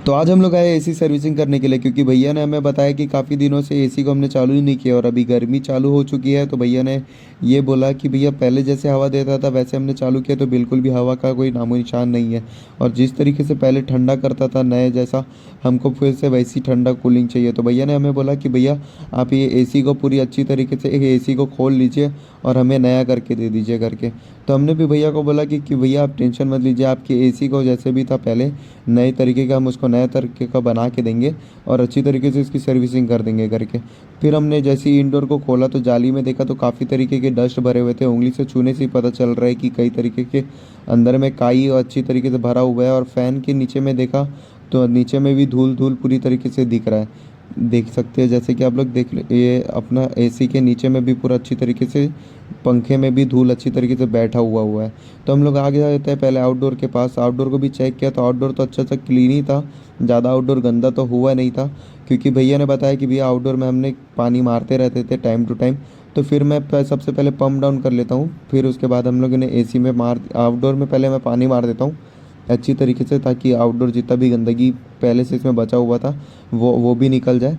तो आज हम लोग आए एसी सर्विसिंग करने के लिए, क्योंकि भैया ने हमें बताया कि काफ़ी दिनों से एसी को हमने चालू ही नहीं किया और अभी गर्मी चालू हो चुकी है। तो भैया ने ये बोला कि भैया पहले जैसे हवा देता था वैसे हमने चालू किया तो बिल्कुल भी हवा का कोई नामो निशान नहीं है, और जिस तरीके से पहले ठंडा करता था नए जैसा, हमको फिर से वैसी ठंडा कूलिंग चाहिए। तो भैया ने हमें बोला कि भैया आप ये एसी को पूरी अच्छी तरीके से एसी को खोल लीजिए और हमें नया करके दे दीजिए करके। तो हमने भी भैया को बोला कि भैया आप टेंशन मत लीजिए, आपके एसी को जैसे भी था पहले नए तरीके का हम उसको नए तरीके का बना के देंगे और अच्छी तरीके से इसकी सर्विसिंग कर देंगे करके। फिर हमने जैसे ही इंडोर को खोला तो जाली में देखा तो काफ़ी तरीके के डस्ट भरे हुए थे, उंगली से छूने से ही पता चल रहा है कि कई तरीके के अंदर में काई और अच्छी तरीके से भरा हुआ है। और फ़ैन के नीचे में देखा तो नीचे में भी धूल धूल पूरी तरीके से दिख रहा है, देख सकते हैं जैसे कि आप लोग देख ये अपना एसी के नीचे में भी पूरा अच्छी तरीके से पंखे में भी धूल अच्छी तरीके से बैठा हुआ है। तो हम लोग आगे जाते हैं पहले आउटडोर के पास। आउटडोर को भी चेक किया तो आउटडोर तो अच्छा सा क्लीन ही था, ज़्यादा आउटडोर गंदा तो हुआ नहीं था, क्योंकि भैया ने बताया कि भैया आउटडोर में हमने पानी मारते रहते थे टाइम टू टाइम। तो फिर मैं सबसे पहले पम्प डाउन कर लेता हूँ, फिर उसके बाद हम लोगों ने एसी में आउटडोर में पहले मैं पानी मार देता हूँ अच्छी तरीके से, ताकि आउटडोर जितना भी गंदगी पहले से इसमें बचा हुआ था वो भी निकल जाए।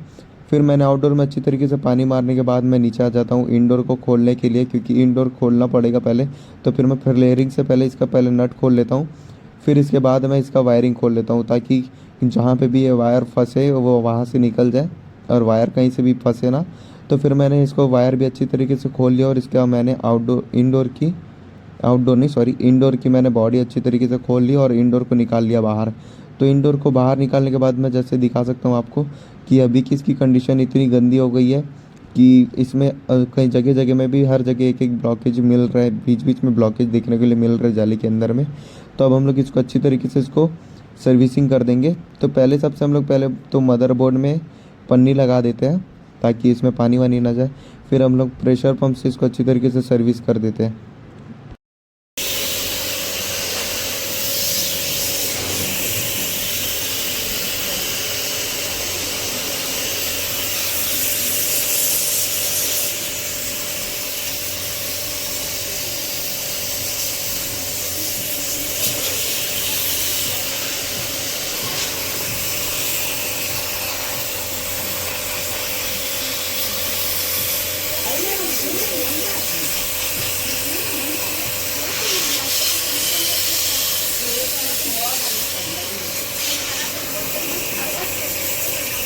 फिर मैंने आउटडोर में अच्छी तरीके से पानी मारने के बाद मैं नीचे आ जाता हूँ इंडोर को खोलने के लिए, क्योंकि इंडोर खोलना पड़ेगा पहले। तो फिर मैं फ्लेयरिंग से पहले इसका पहले नट खोल लेता हूँ, फिर इसके बाद मैं इसका वायरिंग खोल लेता हूँ, ताकि जहाँ पे भी ये वायर फंसे वो वहाँ से निकल जाए और वायर कहीं से भी फंसे ना। तो फिर मैंने इसको वायर भी अच्छी तरीके से खोल लिया और इसका मैंने आउटडोर नहीं सॉरी इंडोर की मैंने बॉडी अच्छी तरीके से खोल ली और इंडोर को निकाल लिया बाहर। तो इंडोर को बाहर निकालने के बाद मैं जैसे दिखा सकता हूँ आपको कि अभी की इसकी कंडीशन इतनी गंदी हो गई है कि इसमें कई जगह जगह में भी हर जगह एक एक ब्लॉकेज मिल रहा है, बीच बीच में ब्लॉकेज देखने के लिए मिल रहा है जाली के अंदर में। तो अब हम लोग इसको अच्छी तरीके से इसको सर्विसिंग कर देंगे। तो पहले सबसे हम लोग पहले तो मदरबोर्ड में पन्नी लगा देते हैं ताकि इसमें पानी वानी ना जाए। फिर हम लोग प्रेशर पंप से इसको अच्छी तरीके से सर्विस कर देते हैं।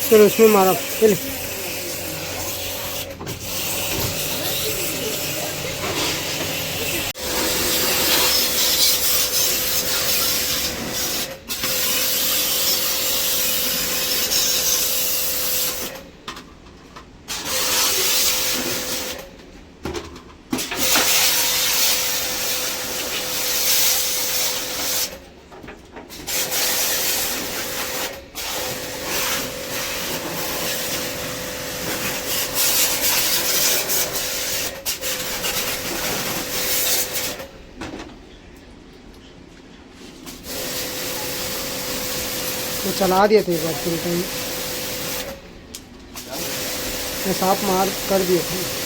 चलो उसमें मारा चले। तो चला दिए थे एक बार पूरे टाइम, मैं साफ मार कर दिए थे।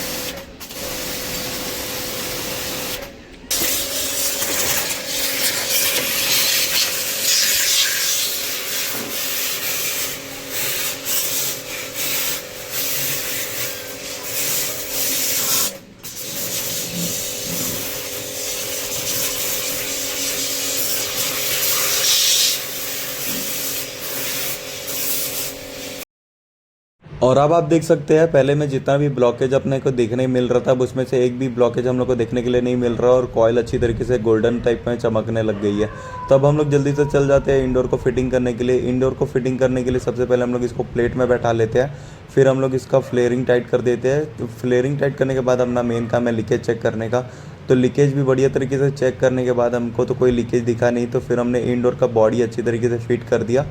और अब आप देख सकते हैं पहले में जितना भी ब्लॉकेज अपने को देखने मिल रहा था अब उसमें से एक भी ब्लॉकेज हम लोग को देखने के लिए नहीं मिल रहा, और कॉयल अच्छी तरीके से गोल्डन टाइप में चमकने लग गई है। तो अब हम लोग जल्दी से चल जाते हैं इंडोर को फिटिंग करने के लिए। इंडोर को फिटिंग करने के लिए सबसे पहले हम लोग इसको प्लेट में बैठा लेते हैं, फिर हम लोग इसका फ्लेयरिंग टाइट कर देते हैं। तो फ्लेयरिंग टाइट करने के बाद अपना मेन काम है लीकेज चेक करने का। तो लीकेज भी बढ़िया तरीके से चेक करने के बाद हमको तो कोई लीकेज दिखा नहीं, तो फिर हमने इंडोर का बॉडी अच्छी तरीके से फिट कर दिया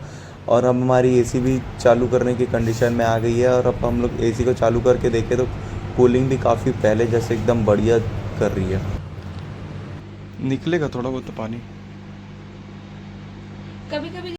और अब हमारी एसी भी चालू करने की कंडीशन में आ गई है। और अब हम लोग एसी को चालू करके देखें तो कूलिंग भी काफ़ी पहले जैसे एकदम बढ़िया कर रही है। निकलेगा थोड़ा बहुत तो पानी कभी कभी